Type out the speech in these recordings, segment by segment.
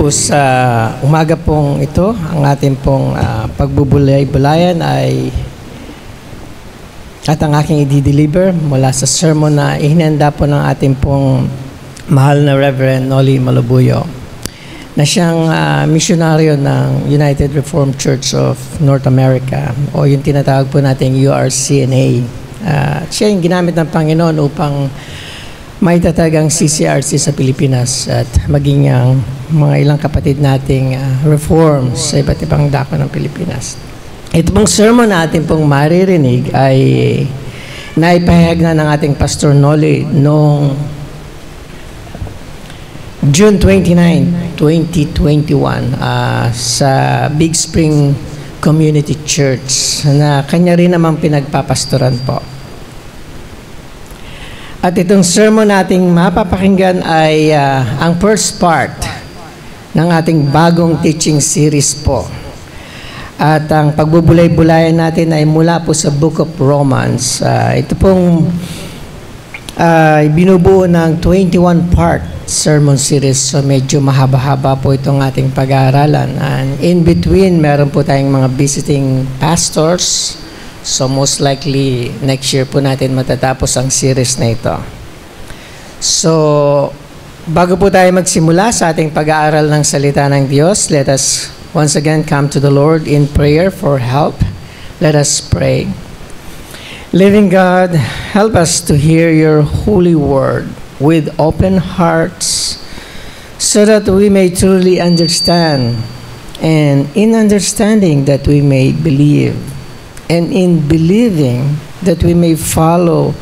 po sa umaga pong ito, ang ating pong pagbubulay-bulayan at ang aking i-deliver mula sa sermon na ihinanda po ng ating pong mahal na Reverend Noli Malabuyo, na siyang misyonaryo ng United Reformed Church of North America, o yung tinatawag po nating URCNA. Siya yung ginamit ng Panginoon upang maitatag ang CCRC sa Pilipinas at maging ang mga ilang kapatid nating reforms sa iba't ibang dako ng Pilipinas. Ito pong sermon na ating pong maririnig ay naipahayag na ng ating Pastor Noli noong June 29, 2021 sa Big Spring Community Church na kanya rin naman pinagpapastoran po. At itong sermon nating mapapakinggan ay ang first part ng ating bagong teaching series po. At ang pagbubulay-bulayan natin ay mula po sa Book of Romans. Ito pong binubuo ng 21-part sermon series. So medyo mahaba-haba po itong ating pag-aaralan. And in between, meron po tayong mga visiting pastors. So most likely, next year po natin matatapos ang series na ito. So, bago po tayo magsimula sa ating pag-aaral ng salita ng Diyos, let us once again come to the Lord in prayer for help. Let us pray. Living God, help us to hear your holy word with open hearts so that we may truly understand, and in understanding that we may believe, and in believing that we may follow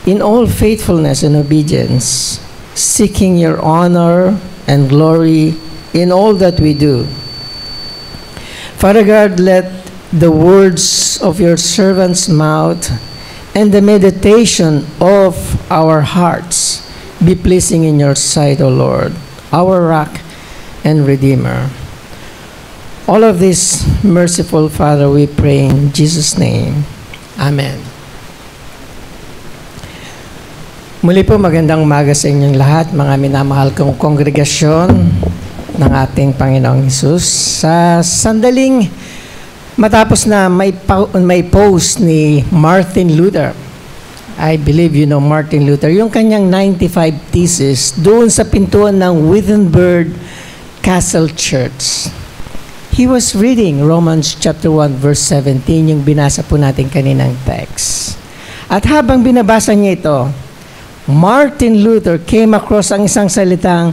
in all faithfulness and obedience, seeking your honor and glory in all that we do. Father God, let the words of your servant's mouth and the meditation of our hearts be pleasing in your sight, O Lord, our rock and redeemer. All of this, merciful Father, we pray in Jesus' name. Amen. Muli po, magandang umaga sa inyong lahat, mga minamahal kong kongregasyon ng ating Panginoong Hesus. Sa sandaling matapos na may post ni Martin Luther, I believe you know Martin Luther, yung kanyang 95 thesis doon sa pintuan ng Wittenberg Castle Church. He was reading Romans chapter 1 verse 17, yung binasa po natin kaninang text. At habang binabasa niya ito, Martin Luther came across ang isang salitang,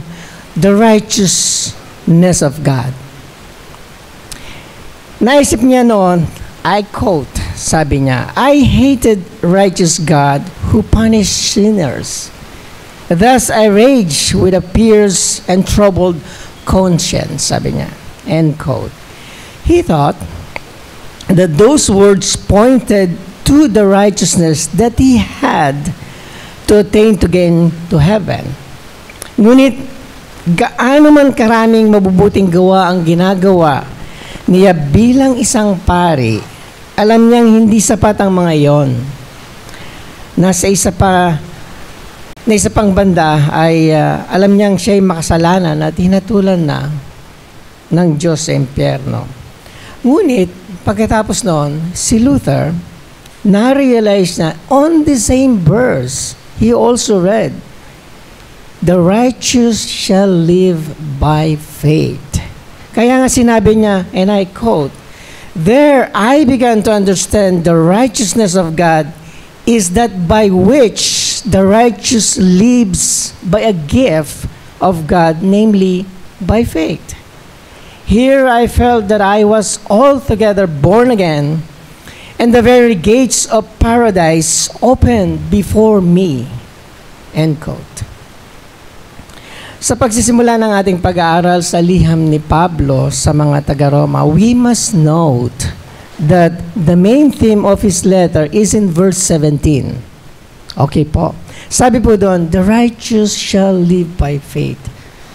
the righteousness of God. Naisip niya noon, I quote, sabi niya, I hated righteous God who punished sinners. Thus I rage with a fierce and troubled conscience, sabi niya. End quote. He thought that those words pointed to the righteousness that he had to attain to gain to heaven. Ngunit, gaano man karaming mabubuting gawa ang ginagawa niya bilang isang pari, alam niyang hindi sapat ang mga iyon. Nasa isa pang banda ay alam niyang siya'y makasalanan at hinatulan na ng Diyos sa impyerno. Ngunit, pagkatapos noon, si Luther na-realize na on the same verse, he also read, the righteous shall live by faith. Kaya nga sinabi niya, and I quote, there I began to understand the righteousness of God is that by which the righteous lives by a gift of God, namely by faith. Here I felt that I was altogether born again, and the very gates of paradise opened before me. End quote. Sa pagsisimula ng ating pag-aaral sa liham ni Pablo sa mga taga-Roma, we must note that the main theme of his letter is in verse 17. Okay po. Sabi po doon, the righteous shall live by faith.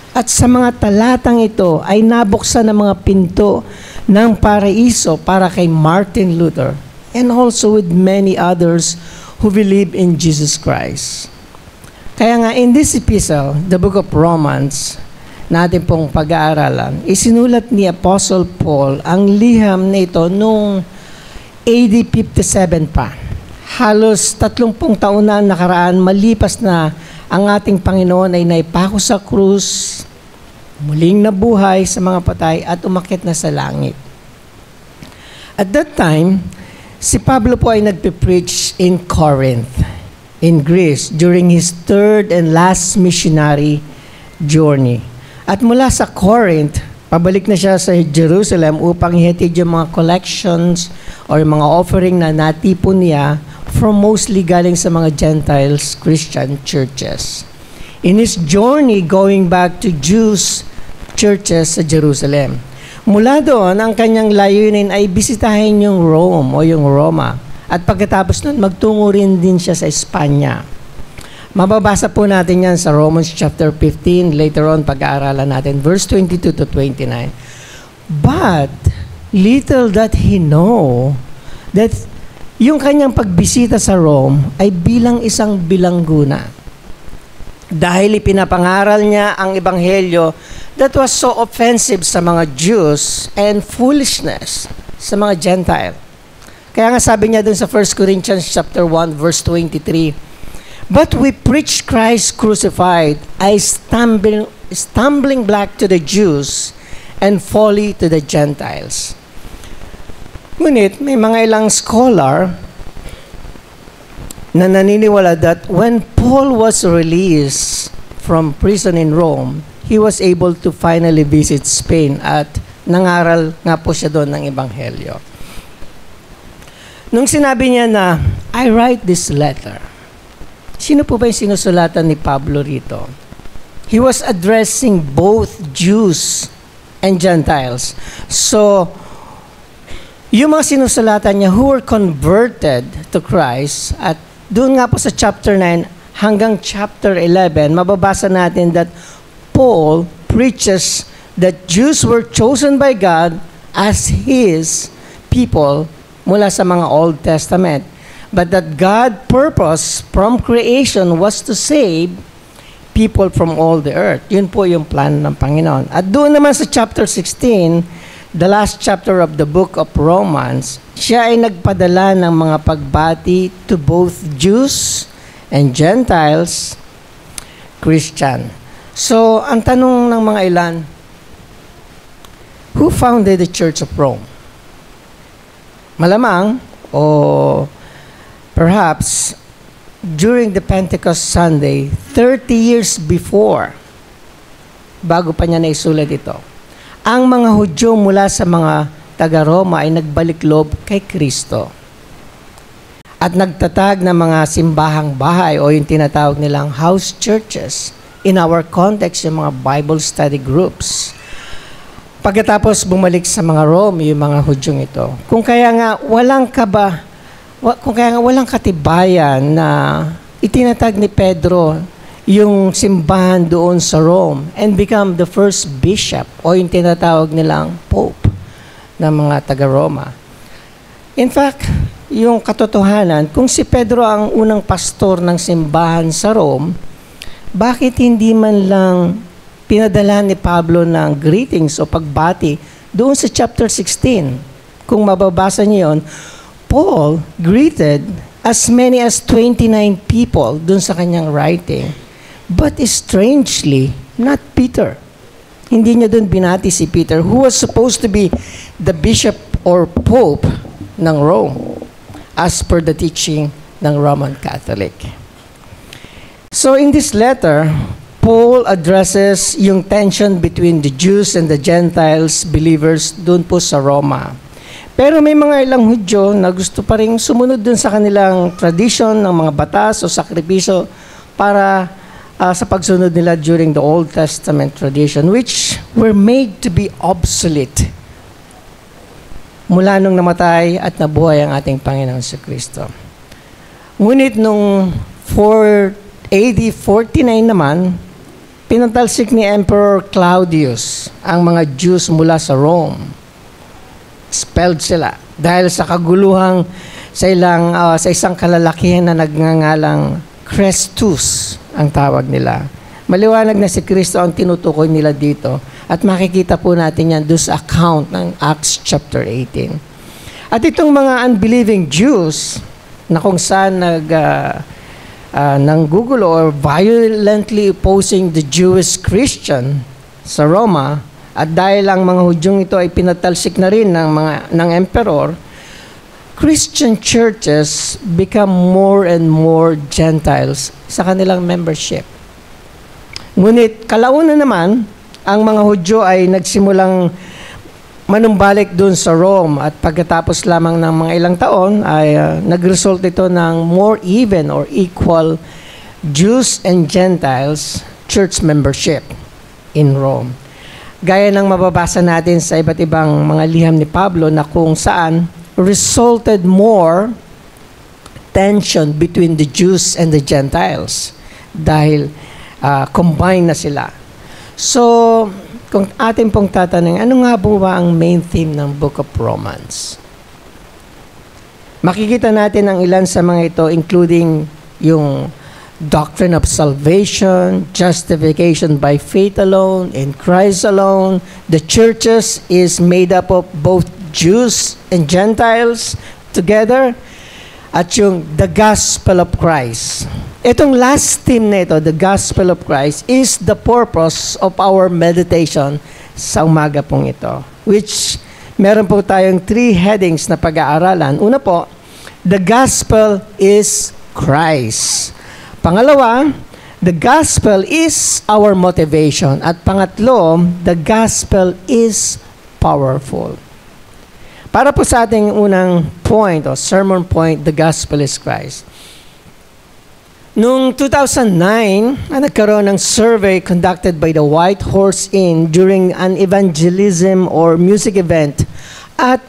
At sa mga talatang ito ay nabuksan ng mga pinto ng paraiso para kay Martin Luther and also with many others who believe in Jesus Christ. Kaya nga, in this epistle, the book of Romans, natin pong pag-aaralan, isinulat ni Apostle Paul ang liham na ito noong AD 57 pa. Halos 30 taon na nakaraan, malipas na ang ating Panginoon ay naipako sa krus, muling nabuhay sa mga patay at umakyat na sa langit. At that time, si Pablo po ay nagpe-preach in Corinth, in Greece, during his third and last missionary journey. At mula sa Corinth, pabalik na siya sa Jerusalem upang ihatid yung mga collections or mga offering na natipon niya from mostly galing sa mga Gentiles Christian churches. In his journey going back to Jews churches sa Jerusalem. Mula doon, ang kanyang layunin ay bisitahin yung Rome o yung Roma. At pagkatapos nun, magtungo rin din siya sa Espanya. Mababasa po natin yan sa Romans chapter 15. Later on, pag-aaralan natin, verse 22 to 29. But, little that he know, that yung kanyang pagbisita sa Rome ay bilang isang bilangguna. Dahil ipinapangaral niya ang ebanghelyo that was so offensive sa mga Jews and foolishness sa mga Gentile. Kaya nga sabi niya dun sa 1 Corinthians chapter 1 verse 23, but we preach Christ crucified, a stumbling block to the Jews and folly to the Gentiles. Ngunit may mga ilang scholar na naniniwala that when Paul was released from prison in Rome, he was able to finally visit Spain at nangaral nga po siya doon ng ebanghelyo. Nung sinabi niya na, I write this letter, sino po ba yung sinusulatan ni Pablo rito? He was addressing both Jews and Gentiles. So, yung mga sinusulatan niya who were converted to Christ, at doon nga po sa chapter 9 hanggang chapter 11, mababasa natin that Paul preaches that Jews were chosen by God as His people mula sa mga Old Testament. But that God purpose from creation was to save people from all the earth. Yun po yung plan ng Panginoon. At doon naman sa chapter 16, the last chapter of the book of Romans, siya ay nagpadala ng mga pagbati to both Jews and Gentiles, Christian. So, ang tanong ng mga ilan, who founded the Church of Rome? Malamang, o perhaps, during the Pentecost Sunday, 30 years before, bago pa niya naisulat ito, ang mga Hudyo mula sa mga taga-Roma ay nagbalik loob kay Kristo. At nagtatag ng mga simbahang bahay o yung tinatawag nilang house churches. In our context, yung mga Bible study groups. Pagkatapos bumalik sa mga Rome, yung mga Hudyong ito. Kung kaya nga walang katibayan na itinatag ni Pedro yung simbahan doon sa Rome and become the first bishop o yung tinatawag nilang Pope ng mga taga-Roma. In fact, yung katotohanan, kung si Pedro ang unang pastor ng simbahan sa Rome, bakit hindi man lang pinadala ni Pablo ng greetings o pagbati doon sa chapter 16? Kung mababasa niyo yun, Paul greeted as many as 29 people doon sa kanyang writing. But strangely, not Peter. Hindi niya doon binati si Peter, who was supposed to be the bishop or pope ng Rome, as per the teaching ng Roman Catholic. So in this letter, Paul addresses yung tension between the Jews and the Gentiles believers doon po sa Roma. Pero may mga ilang Hudyo na gusto pa rin sumunod doon sa kanilang tradition ng mga batas o sakripisyo para sa pagsunod nila during the Old Testament tradition, which were made to be obsolete mula nung namatay at nabuhay ang ating Panginoon si Kristo. Ngunit nung AD 49 naman, pinatalsik ni Emperor Claudius ang mga Jews mula sa Rome. Expelled sila dahil sa kaguluhang sa isang kalalakihan na nagngangalang Chrestus ang tawag nila. Maliwanag na si Kristo ang tinutukoy nila dito. At makikita po natin yan doon sa account ng Acts chapter 18. At itong mga unbelieving Jews na kung saan nanggugulo or violently opposing the Jewish Christian sa Roma, at dahil ang mga Hudyong ito ay pinatalsik na rin ng emperor, Christian churches become more and more Gentiles sa kanilang membership. Ngunit kalaunan naman, ang mga Hudyo ay nagsimulang manumbalik dun sa Rome at pagkatapos lamang ng mga ilang taon ay nag-result ito ng more even or equal Jews and Gentiles church membership in Rome. Gaya ng mababasa natin sa iba't ibang mga liham ni Pablo na kung saan resulted more tension between the Jews and the Gentiles dahil combine na sila. So, kung atin pong tatanungin, ano nga po ba ang main theme ng Book of Romans? Makikita natin ang ilan sa mga ito, including yung doctrine of salvation, justification by faith alone, in Christ alone. The churches is made up of both Jews and Gentiles together. At yung the gospel of Christ. Itong last theme na ito, the gospel of Christ, is the purpose of our meditation sa umaga pong ito. Which, meron po tayong 3 headings na pag-aaralan. Una po, the gospel is Christ. Pangalawa, the gospel is our motivation. At pangatlo, the gospel is powerful. Para po sa ating unang point o sermon point, the gospel is Christ. Noong 2009, nagkaroon ng survey conducted by the White Horse Inn during an evangelism or music event at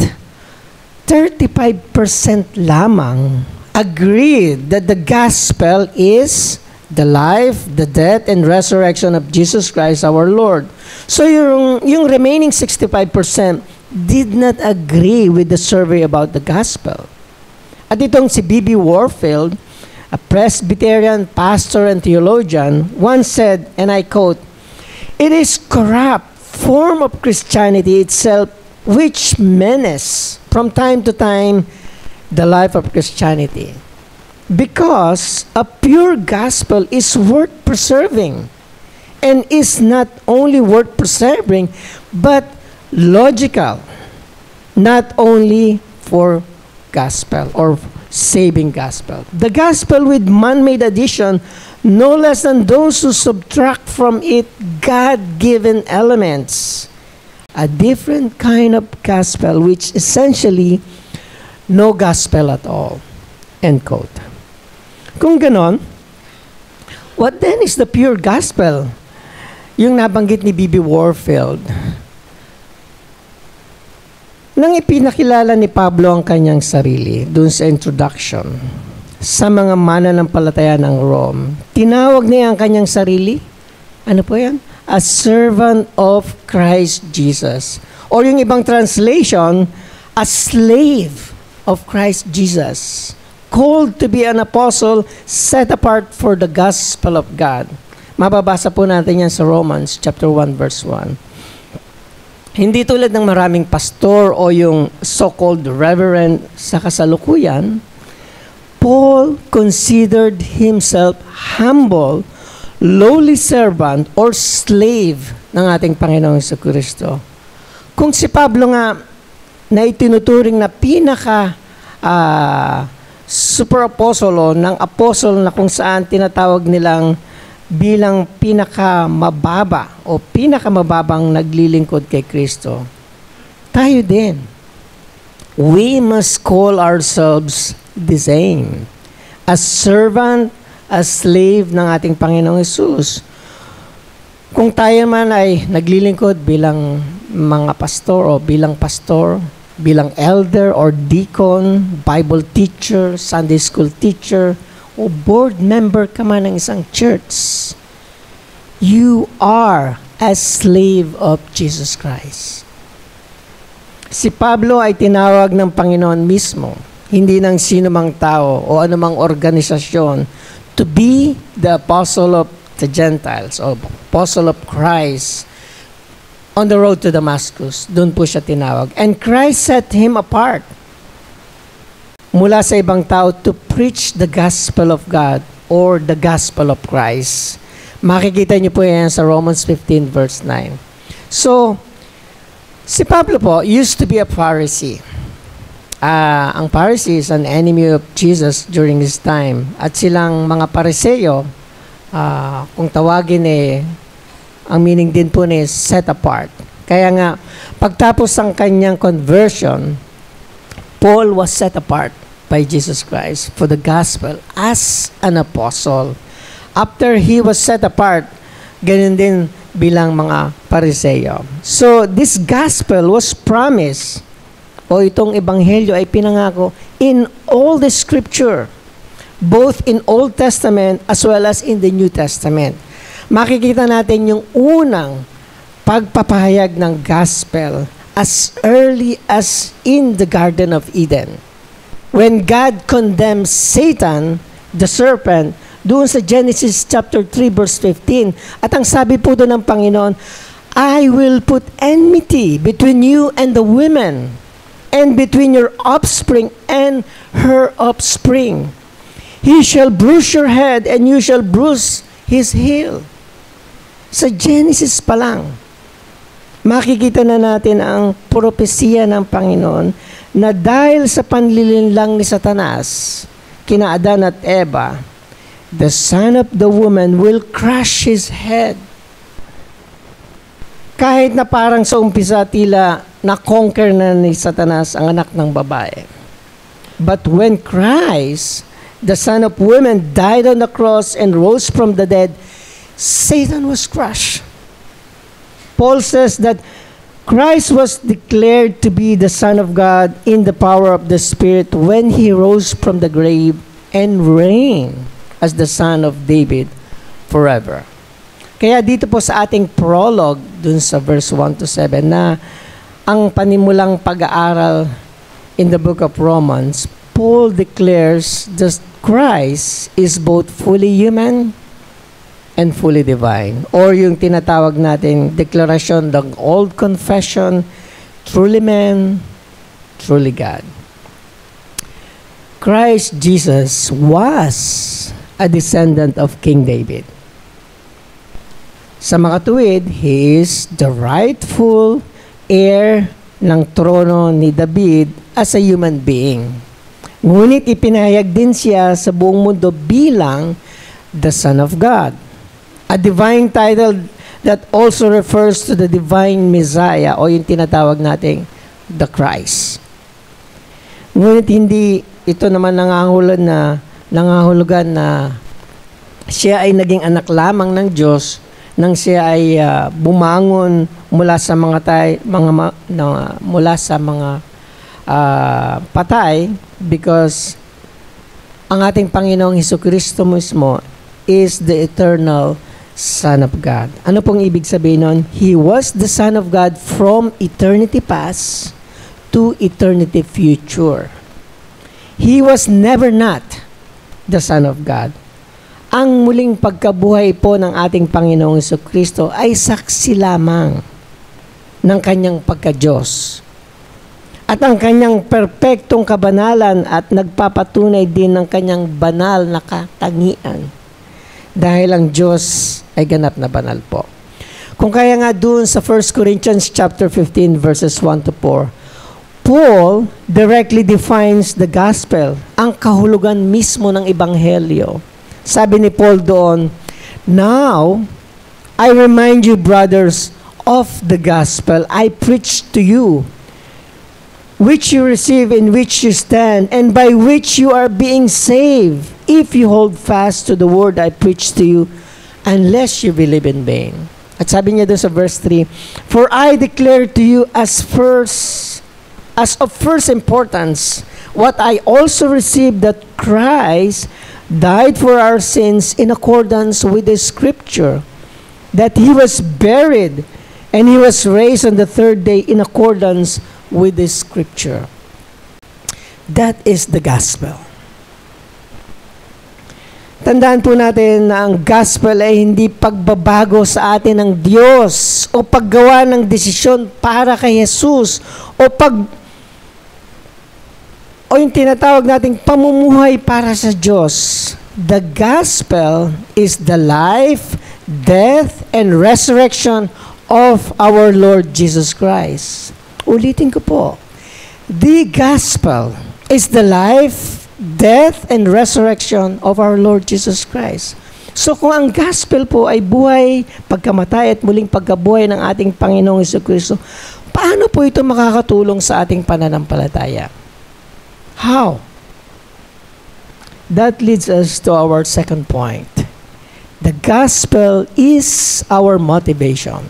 35% lamang agreed that the gospel is the life, the death, and resurrection of Jesus Christ our Lord. So yung remaining 65% did not agree with the survey about the gospel. At itong si B.B. Warfield, a Presbyterian pastor and theologian, once said, and I quote, "It is corrupt form of Christianity itself which menace from time to time the life of Christianity. Because a pure gospel is worth preserving, and is not only worth preserving, but logical, not only for gospel or saving gospel. The gospel with man-made addition, no less than those who subtract from it God-given elements. A different kind of gospel which essentially no gospel at all." End quote. Kung ganon, what then is the pure gospel? Yung nabanggit ni B.B. Warfield. Nang ipinakilala ni Pablo ang kanyang sarili dun sa introduction sa mga mananampalataya ng Rome, tinawag niya ang kanyang sarili, ano po yan? A servant of Christ Jesus. Or yung ibang translation, a slave of Christ Jesus. Called to be an apostle, set apart for the gospel of God. Mababasa po natin yan sa Romans chapter 1 verse 1. Hindi tulad ng maraming pastor o yung so-called reverend sa kasalukuyan, Paul considered himself humble, lowly servant or slave ng ating Panginoong Jesucristo. Kung si Pablo nga na itinuturing na pinaka super apostle o ng apostle na kung saan tinatawag nilang bilang pinakamababa o pinakamababang naglilingkod kay Kristo, tayo din. We must call ourselves the same. A servant, a slave ng ating Panginoong Hesus. Kung tayo man ay naglilingkod bilang mga pastor o bilang pastor, bilang elder or deacon, Bible teacher, Sunday school teacher, o board member ka man ng isang church, you are a slave of Jesus Christ. Si Pablo ay tinawag ng Panginoon mismo, hindi ng sino mang tao o anumang organisasyon, to be the apostle of the Gentiles, o Apostle of Christ, on the road to Damascus. Doon po siya tinawag. And Christ set him apart mula sa ibang tao to preach the gospel of God or the gospel of Christ. Makikita niyo po yan sa Romans 15 verse 9. So, si Pablo po used to be a Pharisee. Ang Pharisee is an enemy of Jesus during his time. At silang mga Pariseo, kung tawagin ang meaning din po ni set apart. Kaya nga, pagtapos ng kanyang conversion, Paul was set apart by Jesus Christ for the gospel as an apostle. After he was set apart, ganun din bilang mga Pariseo. So, this gospel was promised, o itong ebanghelyo ay pinangako in all the scripture, both in Old Testament as well as in the New Testament. Makikita natin yung unang pagpapahayag ng gospel as early as in the Garden of Eden. When God condemns Satan, the serpent, doon sa Genesis chapter 3 verse 15, at ang sabi po doon ng Panginoon, I will put enmity between you and the women, and between your offspring and her offspring. He shall bruise your head, and you shall bruise his heel. Sa Genesis pa lang, makikita na natin ang propesiya ng Panginoon na dahil sa panlilinlang ni Satanas, kina Adan at Eva, the son of the woman will crush his head. Kahit na parang sa umpisa tila na-conquer na ni Satanas ang anak ng babae. But when Christ, the son of woman, died on the cross and rose from the dead, Satan was crushed. Paul says that Christ was declared to be the Son of God in the power of the Spirit when He rose from the grave and reigned as the Son of David forever. Kaya dito po sa ating prologue, dun sa verse 1 to 7, na ang panimulang pag-aaral in the book of Romans, Paul declares that Christ is both fully human and fully divine. Or yung tinatawag natin, declaration, the old confession, truly man, truly God. Christ Jesus was a descendant of King David. Sa makatuwid, He is the rightful heir ng trono ni David as a human being. Ngunit ipinahayag din siya sa buong mundo bilang the Son of God. A divine title that also refers to the divine Messiah o yung tinatawag nating the Christ. Ngunit hindi ito naman nangangahulugan na siya ay naging anak lamang ng Diyos nang siya ay bumangon mula sa patay, because ang ating Panginoong Hesukristo mismo is the eternal Son of God. Ano pong ibig sabihin nun? He was the Son of God from eternity past to eternity future. He was never not the Son of God. Ang muling pagkabuhay po ng ating Panginoong Hesukristo ay saksi lamang ng kanyang pagka-Diyos. At ang kanyang perpektong kabanalan at nagpapatunay din ng kanyang banal na katangian. Dahil ang Diyos ay ganap na banal po. Kung kaya nga doon sa 1 Corinthians chapter 15 verses 1 to 4, Paul directly defines the gospel, ang kahulugan mismo ng ebanghelyo. Sabi ni Paul doon, now, I remind you, brothers, of the gospel I preached to you, which you receive, in which you stand, and by which you are being saved, if you hold fast to the word I preached to you, unless you believe in vain. At sabi niya doon sa verse 3, for I declare to you as of first importance, what I also received, that Christ died for our sins in accordance with the Scripture, that He was buried, and He was raised on the third day in accordance with the Scripture. That is the gospel. Tandaan po natin na ang gospel ay hindi pagbabago sa atin ng Diyos o paggawa ng desisyon para kay Jesus o yung tinatawag nating pamumuhay para sa Diyos. The gospel is the life, death, and resurrection of our Lord Jesus Christ. Ulitin ko po. The gospel is the life, death, and resurrection of our Lord Jesus Christ. So kung ang gospel po ay buhay, pagkamatay at muling pagkabuhay ng ating Panginoong Jesucristo, paano po ito makakatulong sa ating pananampalataya? How? That leads us to our second point. The gospel is our motivation.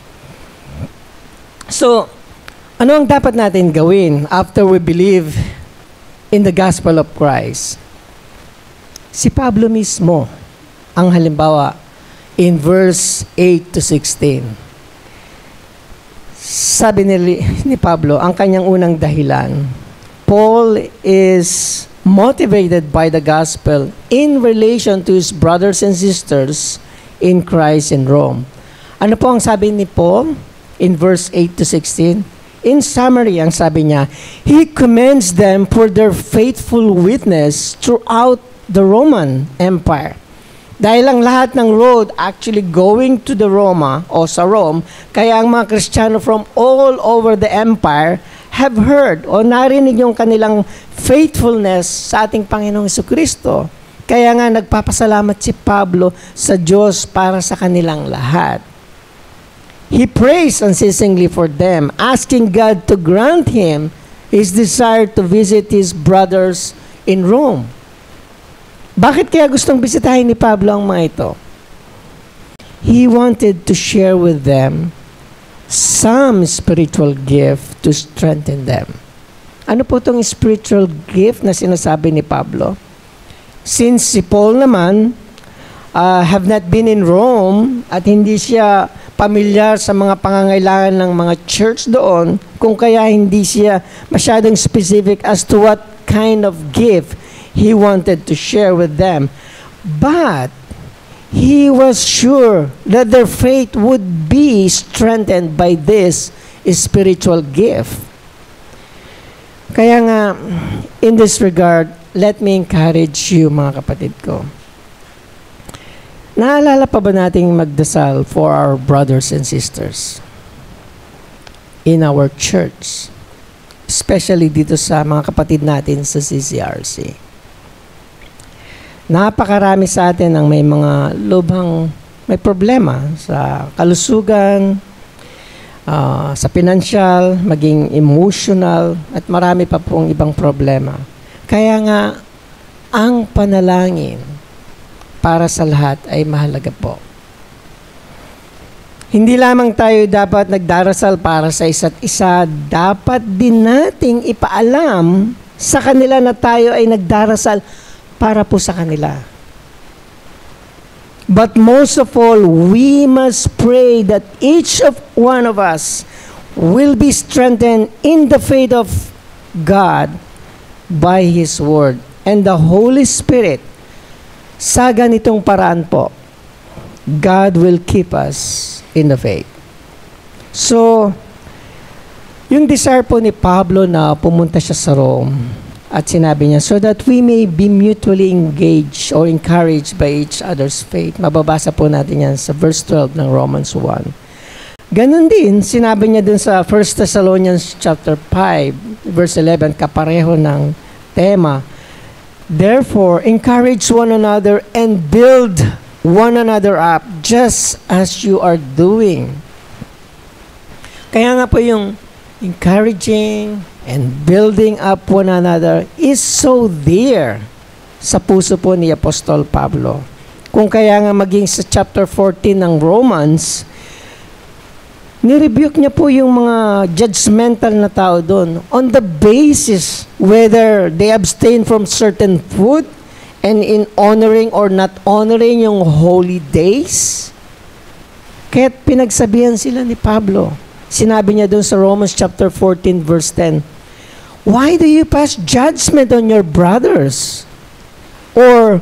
So, ano ang dapat natin gawin after we believe in the gospel of Christ? Si Pablo mismo ang halimbawa in verse 8 to 16. Sabi ni Pablo, ang kanyang unang dahilan, Paul is motivated by the gospel in relation to his brothers and sisters in Christ in Rome. Ano po ang sabi ni Paul in verse 8 to 16? In summary, ang sabi niya, he commends them for their faithful witness throughout the Roman Empire. Dahil ang lahat ng road actually going to the Roma o sa Rome, kaya ang mga Kristiyano from all over the empire have heard o narinig yung kanilang faithfulness sa ating Panginoong Jesucristo. Kaya nga nagpapasalamat si Pablo sa Diyos para sa kanilang lahat. He prays unceasingly for them, asking God to grant him his desire to visit his brothers in Rome. Bakit kaya gustong bisitahin ni Pablo ang mga ito? He wanted to share with them some spiritual gift to strengthen them. Ano po itong spiritual gift na sinasabi ni Pablo? Since si Paul naman have not been in Rome at hindi siya pamilyar sa mga pangangailangan ng mga church doon, kung kaya hindi siya masyadong specific as to what kind of gift he wanted to share with them. But he was sure that their faith would be strengthened by this spiritual gift. Kaya nga, in this regard, let me encourage you, mga kapatid ko. Naalala pa ba nating magdasal for our brothers and sisters in our church? Especially dito sa mga kapatid natin sa CCRC. Napakarami sa atin ang may mga may problema sa kalusugan, sa financial, maging emotional, at marami pa pong ibang problema. Kaya nga, ang panalangin para sa lahat ay mahalaga po. Hindi lamang tayo dapat nagdarasal para sa isa't isa, dapat din nating ipaalam sa kanila na tayo ay nagdarasal para po sa kanila. But most of all, we must pray that each of one of us will be strengthened in the faith of God by His Word and the Holy Spirit. Sa ganitong paraan po, God will keep us in the faith. So, yung desire po ni Pablo na pumunta siya sa Rome at sinabi niya, so that we may be mutually engaged or encouraged by each other's faith. Mababasa po natin yan sa verse 12 ng Romans 1. Ganon din, sinabi niya dun sa 1 Thessalonians chapter 5, verse 11, kapareho ng tema. Therefore, encourage one another and build one another up just as you are doing. Kaya nga po yung encouraging and building up one another is so dear sa puso po ni Apostol Pablo. Kung kaya nga maging sa chapter 14 ng Romans, nirebuke niya po yung mga judgmental na tao doon on the basis whether they abstain from certain food and in honoring or not honoring yung holy days. Kaya pinagsabihan sila ni Pablo. Sinabi niya doon sa Romans chapter 14 verse 10, why do you pass judgment on your brothers? Or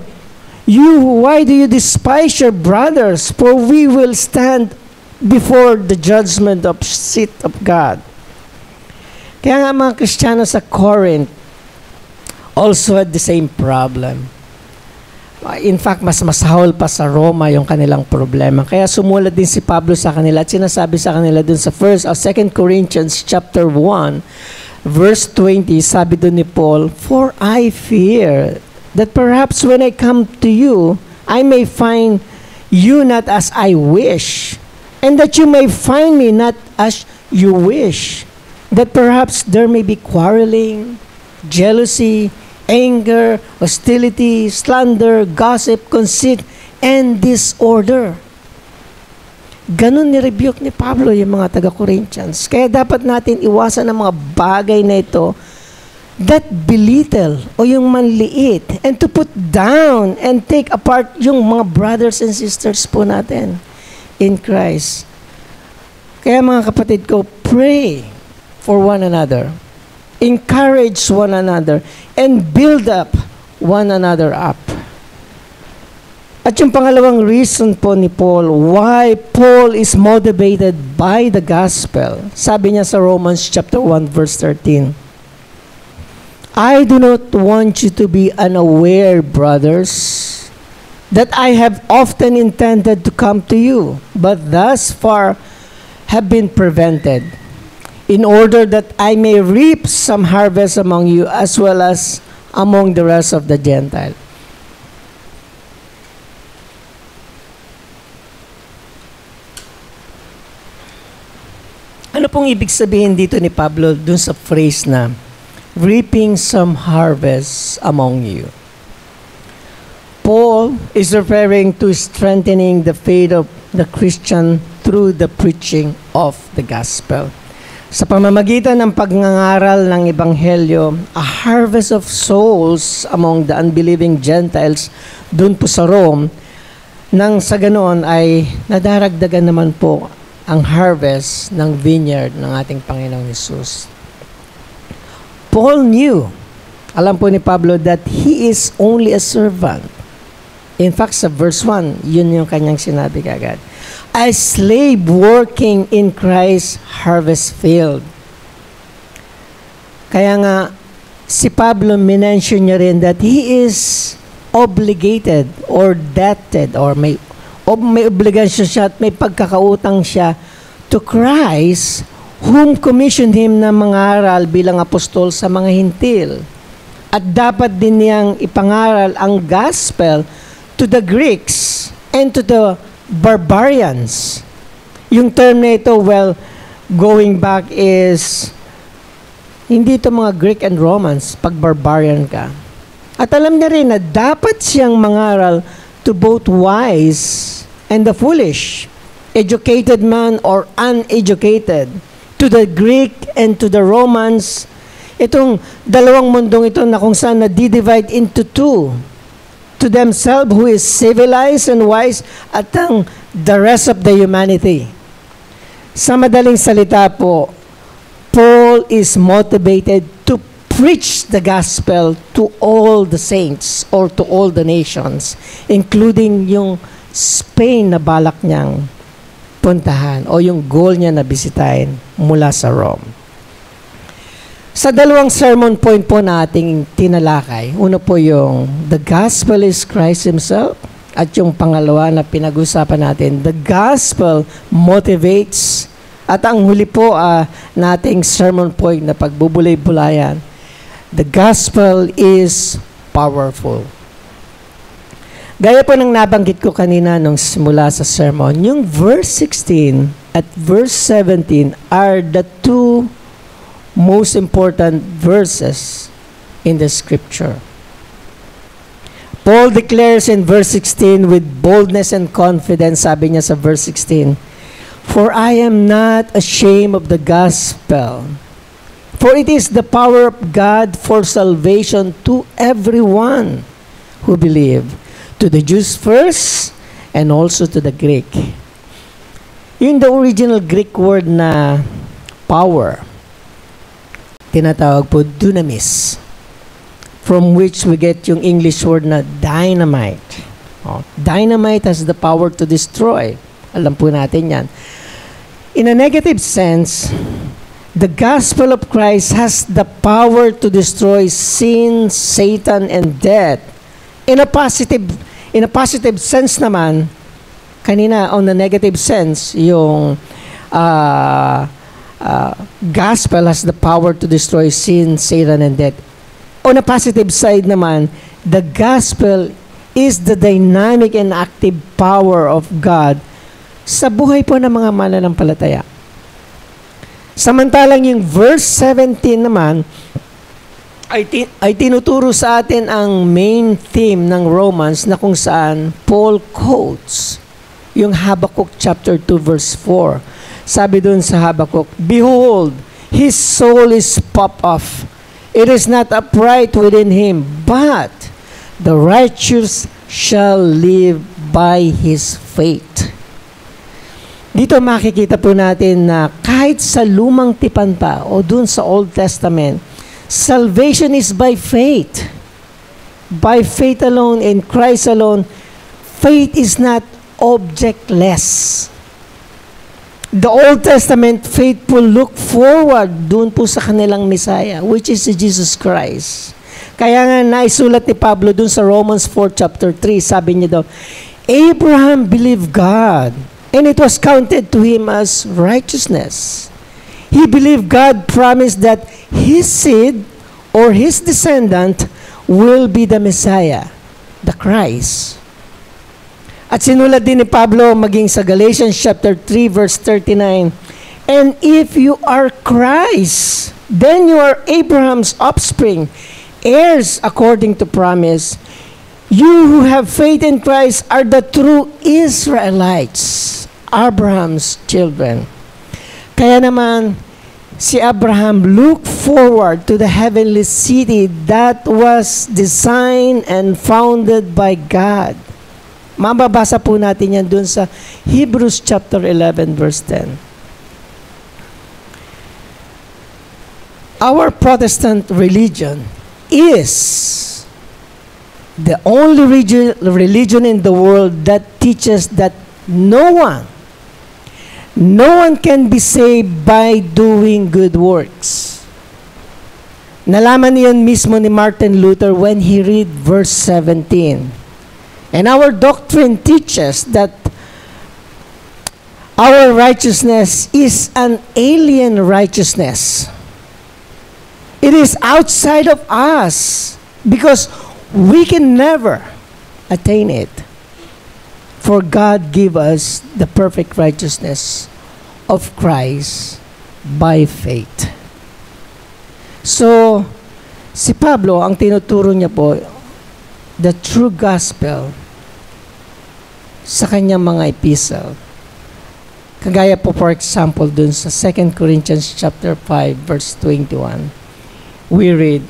Why do you despise your brothers? For we will stand before the judgment of seat of God. Kaya nga mga Kristiyano sa Corinth also had the same problem. In fact, mas masahol pa sa Roma yung kanilang problema. Kaya sumulat din si Pablo sa kanila at sinasabi sa kanila dun sa 2 Corinthians chapter 1, verse 20, sabi dun ni Paul, "For I fear that perhaps when I come to you, I may find you not as I wish, and that you may find me not as you wish, that perhaps there may be quarreling, jealousy, anger, hostility, slander, gossip, conceit, and disorder." Ganun ni-rebuke ni Pablo yung mga taga-Corinthians. Kaya dapat natin iwasan ang mga bagay na ito that belittle o yung manliit, and to put down and take apart yung mga brothers and sisters po natin in Christ. Kaya mga kapatid ko, pray for one another. Encourage one another and build up one another up. At yung pangalawang reason po ni Paul, why Paul is motivated by the gospel. Sabi niya sa Romans chapter 1 verse 13, "I do not want you to be unaware, brothers, that I have often intended to come to you, but thus far have been prevented, in order that I may reap some harvest among you as well as among the rest of the Gentiles." Ano pong ibig sabihin dito ni Pablo dun sa phrase na reaping some harvest among you? Paul is referring to strengthening the faith of the Christian through the preaching of the gospel. Sa pamamagitan ng pagngangaral ng Ebanghelyo, a harvest of souls among the unbelieving Gentiles dun po sa Rome, nang sa ganoon ay nadaragdagan naman po ang harvest ng vineyard ng ating Panginoong Hesus. Paul knew, alam po ni Pablo, that he is only a servant. In fact, sa verse 1, yun yung kanyang sinabi kagad. A slave working in Christ's harvest field. Kaya nga, si Pablo minention niya rin that he is obligated or debted or may obligasyon siya at may pagkakautang siya to Christ, whom commissioned him na mangaral bilang apostol sa mga hintil. At dapat din niyang ipangaral ang gospel to the Greeks and to the barbarians. Yung term na ito, well, going back is, hindi ito mga Greek and Romans, pag barbarian ka. At alam niya rin na dapat siyang mangaral to both wise and the foolish, educated man or uneducated, to the Greek and to the Romans. Itong dalawang mundong ito na kung saan na-divide into two. To themselves who is civilized and wise, at the rest of the humanity. Sa madaling salita po, Paul is motivated to preach the gospel to all the saints or to all the nations, including yung Spain na balak niyang puntahan o yung goal niya na bisitahin mula sa Rome. Sa dalawang sermon point po nating tinalakay, uno po yung the gospel is Christ Himself, at yung pangalawa na pinag-usapan natin, the gospel motivates, at ang huli po nating sermon point na pagbubulay-bulayan, the gospel is powerful. Gaya po ng nabanggit ko kanina nung simula sa sermon, yung verse 16 at verse 17 are the two most important verses in the scripture. Paul declares in verse 16 with boldness and confidence, sabi niya sa verse 16, "For I am not ashamed of the gospel, for it is the power of God for salvation to everyone who believe, to the Jews first, and also to the Greek." Yung the original Greek word na power, tinatawag po dunamis, from which we get yung English word na dynamite. Dynamite has the power to destroy. Alam po natin yan. In a negative sense, the gospel of Christ has the power to destroy sin, Satan, and death. In a positive sense naman, kanina on the negative sense, yung gospel has the power to destroy sin, Satan, and death. On a positive side naman, the gospel is the dynamic and active power of God sa buhay po ng mga mananampalataya. Samantalang yung verse 17 naman ay tinuturo sa atin ang main theme ng Romans na kung saan Paul quotes yung Habakkuk chapter 2 verse 4. Sabi dun sa Habakkuk, "Behold, his soul is puffed off. It is not upright within him, but the righteous shall live by his faith." Dito makikita po natin na kahit sa lumang tipan pa o dun sa Old Testament, salvation is by faith. By faith alone, in Christ alone. Faith is not objectless. The Old Testament faithful look forward dun po sa kanilang Messiah, which is Jesus Christ. Kaya nga naisulat ni Pablo dun sa Romans 4 chapter 3, sabi niya daw, Abraham believed God, and it was counted to him as righteousness. He believed God promised that his seed or his descendant will be the Messiah, the Christ. At sinulat din ni Pablo maging sa Galatians chapter 3 verse 39, "And if you are Christ, then you are Abraham's offspring, heirs according to promise. You who have faith in Christ are the true Israelites, Abraham's children." Kaya naman, si Abraham looked forward to the heavenly city that was designed and founded by God. Mababasa po natin yan dun sa Hebrews chapter 11 verse 10. Our Protestant religion is the only religion in the world that teaches that no one can be saved by doing good works. Nalaman niyon mismo ni Martin Luther when he read verse 17. And our doctrine teaches that our righteousness is an alien righteousness. It is outside of us because we can never attain it. For God gave us the perfect righteousness of Christ by faith. So, si Pablo, ang tinuturo niya po, the true gospel sa kanyang mga epistle. Kagaya po, for example, dun sa 2 Corinthians chapter 5, verse 21, we read,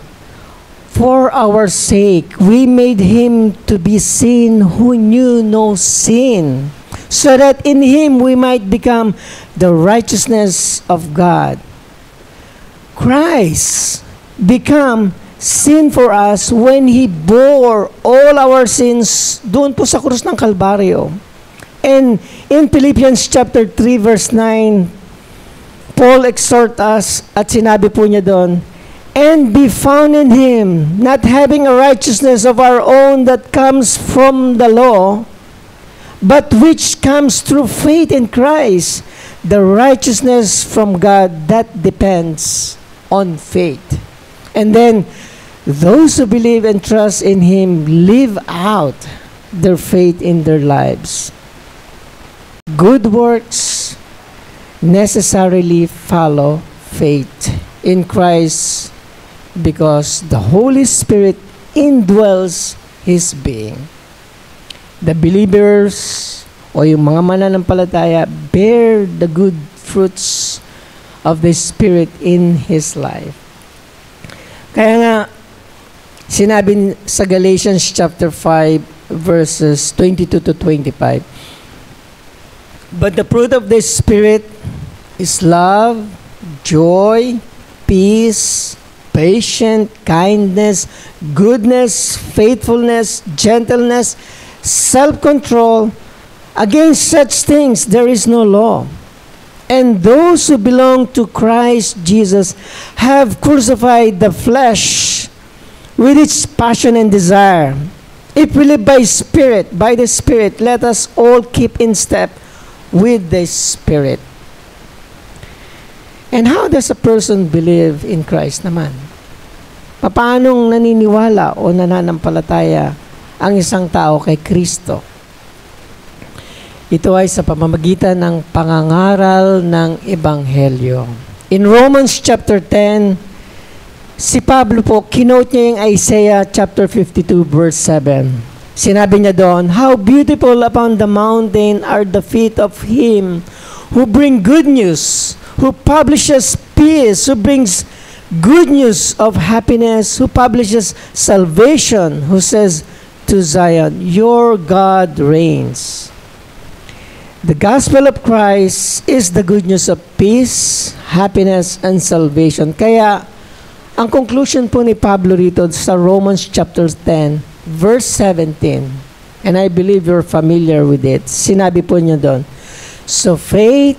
"For our sake, we made him to be sin who knew no sin, so that in him we might become the righteousness of God." Christ became sin for us when he bore all our sins doon po sa krus ng Kalbaryo. And in Philippians chapter 3 verse 9, Paul exhort us at sinabi po niya doon, "And be found in him, not having a righteousness of our own that comes from the law, but which comes through faith in Christ, the righteousness from God that depends on faith." And then, those who believe and trust in him live out their faith in their lives. Good works necessarily follow faith in Christ because the Holy Spirit indwells his being. The believers o yung mga mananampalataya bear the good fruits of the Spirit in his life. Kaya nga, sinabi sa Galatians chapter 5 verses 22 to 25, "But the fruit of the Spirit is love, joy, peace, patience, kindness, goodness, faithfulness, gentleness, self-control. Against such things there is no law. And those who belong to Christ Jesus have crucified the flesh with its passion and desire. If we live by the Spirit, let us all keep in step with the Spirit. And how does a person believe in Christ naman? Paanong naniniwala o nananampalataya ang isang tao kay Kristo? Ito ay sa pamamagitan ng pangangaral ng Ebanghelyo. In Romans chapter 10, si Pablo po, kinote niya yung Isaiah chapter 52 verse 7. Sinabi niya doon, "How beautiful upon the mountain are the feet of him who bring good news, who publishes peace, who brings good news of happiness, who publishes salvation, who says to Zion, your God reigns." The gospel of Christ is the good news of peace, happiness, and salvation. Kaya, ang conclusion po ni Pablo rito sa Romans chapter 10, verse 17, and I believe you're familiar with it, sinabi po niya doon, "So faith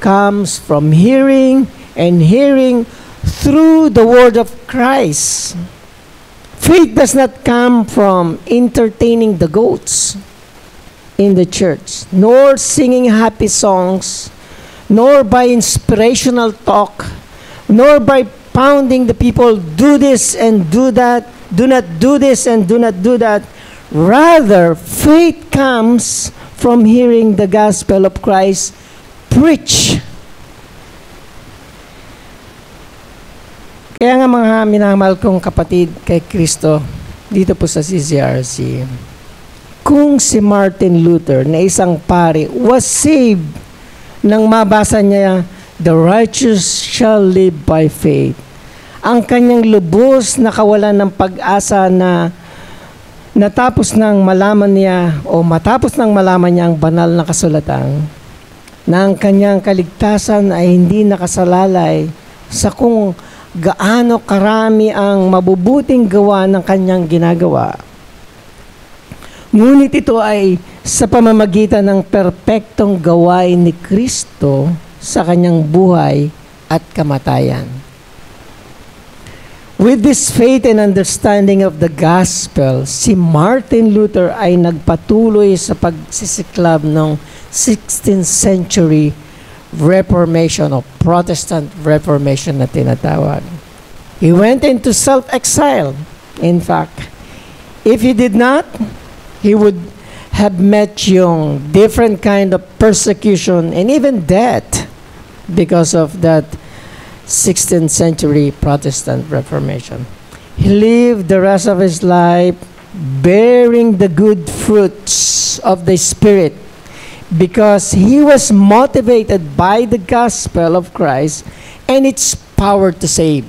comes from hearing, and hearing through the word of Christ." Faith does not come from entertaining the goats in the church, nor singing happy songs, nor by inspirational talk, nor by pounding the people, do this and do that, do not do this and do not do that. Rather, faith comes from hearing the gospel of Christ preached. Kaya nga mga minamahal kong kapatid kay Kristo, dito po sa CCRC, kung si Martin Luther na isang pari was saved nang mabasa niya, "The righteous shall live by faith," ang kanyang lubos na kawalan ng pag-asa na matapos nang malaman niya ang banal na kasulatan, na ang kanyang kaligtasan ay hindi nakasalalay sa kung gaano karami ang mabubuting gawa ng kanyang ginagawa. Ngunit ito ay sa pamamagitan ng perpektong gawain ni Kristo sa kanyang buhay at kamatayan. With this faith and understanding of the gospel, si Martin Luther ay nagpatuloy sa pagsisiklab ng 16th century Reformation o Protestant Reformation na tinatawag. He went into self-exile. In fact, if he did not, he would have met yung different kind of persecution and even death because of that 16th century Protestant Reformation. He lived the rest of his life bearing the good fruits of the Spirit because he was motivated by the gospel of Christ and its power to save,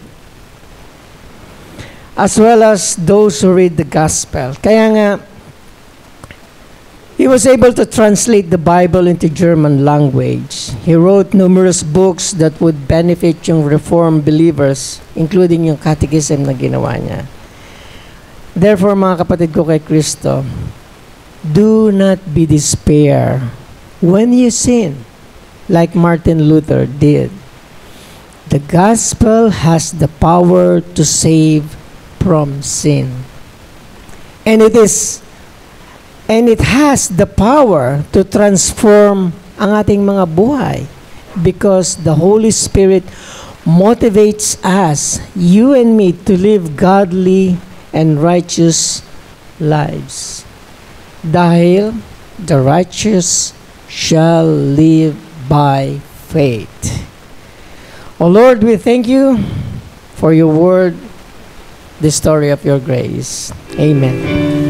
as well as those who read the gospel. Kaya nga, he was able to translate the Bible into German language. He wrote numerous books that would benefit yung Reformed believers, including yung catechism na ginawa niya. Therefore, mga kapatid ko kay Kristo, do not be despair when you sin, like Martin Luther did. The gospel has the power to save from sin. And it has the power to transform ang ating mga buhay because the Holy Spirit motivates us, you and me, to live godly and righteous lives. Dahil the righteous shall live by faith. O Lord, we thank you for your word, the story of your grace. Amen.